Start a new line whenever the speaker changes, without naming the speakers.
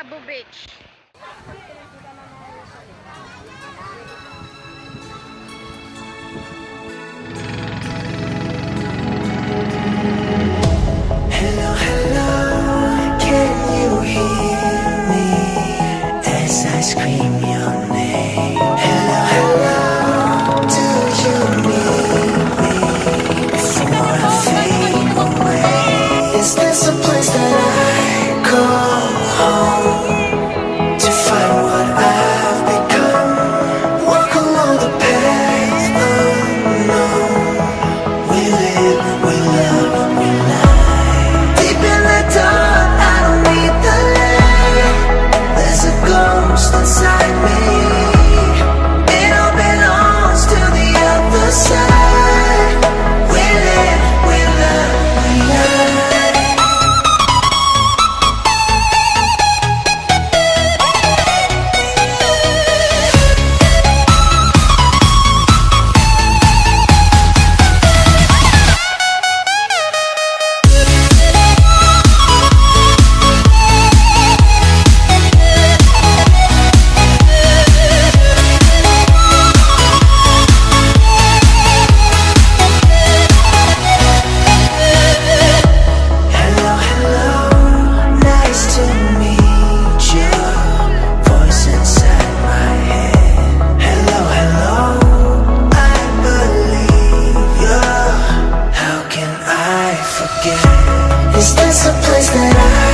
Quiapo Beach.
Hello, hello, can you hear me as I scream your name? Hello, hello, do you need me before I fade away? Is this a place that I call home to find what I've become? Walk along the path unknown. We live, we love, we lie. Deep in the dark, I don't need the light. There's a ghost inside me. It all belongs to the other side. We live, we love, we lie. Hello, hello, nice to meet you. Voice inside my head. Hello, hello, I believe you. How can I forget? Is this a place that I